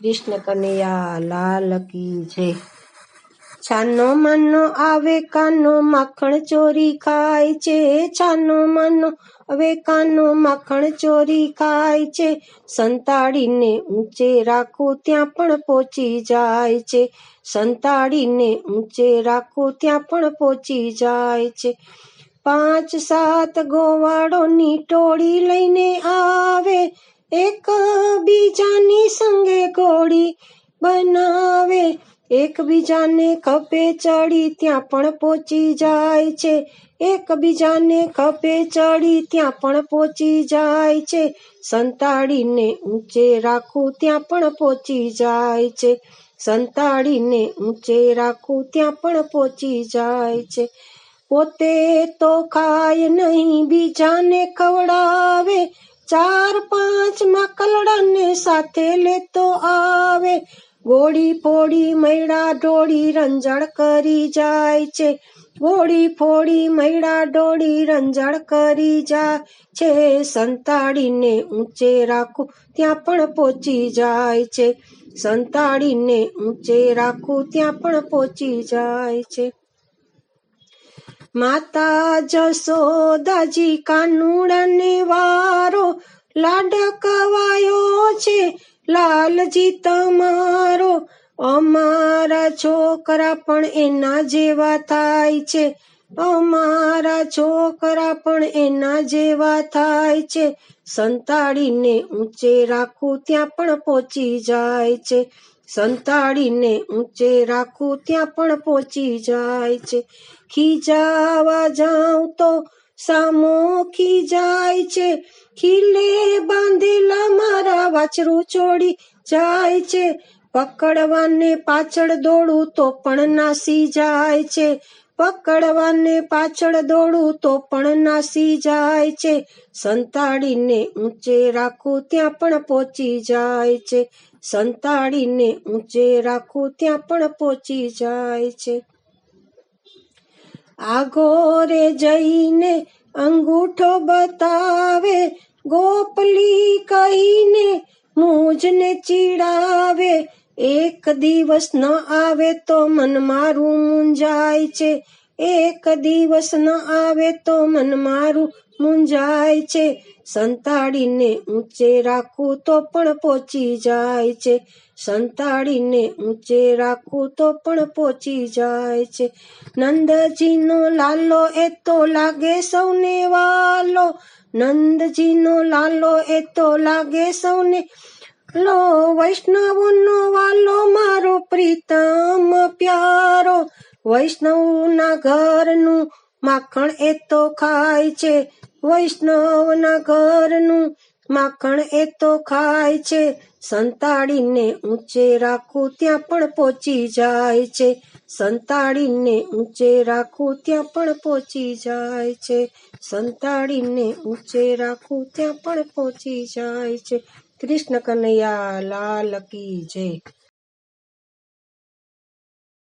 કૃષ્ણ કનૈયા લાલ કી જય। છાનો માનો આવે કાનો માખણ ચોરી ખાય છે, છાનો માનો આવે કાનો માખણ ચોરી ખાય છે, સંતાડીને ઊંચે રાખું ત્યાં પણ પહોંચી જાય છે, સંતાડીને ઊંચે રાખું ત્યાં પણ પહોંચી જાય છે। 5-7 ગોવાળોની ટોળી લઈને આવે, એક બીજાની સંગે ઘોડી બનાવે, એકબીજાને ખભે ચડી ત્યાં પણ પહોંચી જાય છે, એકબીજાને ખભે ચડી ત્યાં પણ પહોંચી જાય છે, સંતાડીને ઊંચે રાખું ત્યાં પણ પહોંચી જાય છે, સંતાડીને ઊંચે રાખું ત્યાં પણ પહોંચી જાય છે। પોતે તો ખાય નહીં બીજાને ખવડાવે, 4-5 માકલડાને સાથે લેતો આવે, ગોળી ફોડી મૈડા ઢોળી રંજણ કરી જાય છે, ગોળી ફોડી મૈડા ઢોળી રંજણ કરી જાય છે, સંતાડીને ઊંચે રાખું ત્યાં પણ પહોંચી જાય છે, સંતાડીને ઊંચે રાખું ત્યાં પણ પહોંચી જાય છે। માતા જશોદાજી કાનુડાને વારો, લાડકવાયો છે લાલજી તમારો, અમારા છોકરા પણ એના જેવા થાય છે, અમારા છોકરા પણ એના જેવા થાય છે, સંતાડીને ઊંચે રાખું ત્યાં પણ પહોંચી જાય છે, સંતાડીને ઊંચે રાખું ત્યાં પણ પહોંચી જાય છે। ખીજાવા જાઉં તો સામો ખીજાય છે, ખીલે બાંધેલા મારા વાછરું છોડી જાય છે, પકડવાને પાછળ દોડું તો પણ નાસી જાય છે, પકડવાને પાછળ દોડું તો પણ નાસી જાય છે, સંતાડીને ઊંચે રાખું ત્યાં પણ પહોંચી જાય છે, સંતાડીને ઊંચે રાખું ત્યાં પણ પહોંચી જાય છે। આગોરે જઈને અંગૂઠો બતાવે, ગોપલી કહીને મૂજને ચીડાવે, એક દિવસ ન આવે તો મન મારું મૂંઝાય છે, એક દિવસ ન આવે તો મન મારું મૂંઝાય છે, સંતાડીને ઊંચે રાખું તો પણ પહોંચી જાય છે, સંતાડીને ઊંચે રાખું તો પણ પહોંચી જાય છે। નંદજીનો લાલો એ તો લાગે સૌને વાલો, નંદજીનો લાલો એ તો લાગે સૌને લો, વૈષ્ણવનો વાલો મારો પ્રીતમ પ્યારો, વૈષ્ણવના ઘરનું માખણ એ તો ખાય છે, વૈષ્ણવના ઘરનું માખણ એ તો ખાય છે, સંતાડીને ઊંચે રાખું ત્યાં પણ પહોંચી જાય છે, સંતાડીને ઊંચે રાખું ત્યાં પણ પહોંચી જાય છે, સંતાડીને ઊંચે રાખું ત્યાં પણ પહોંચી જાય છે। કૃષ્ણ કનૈયા લાલ કી જય।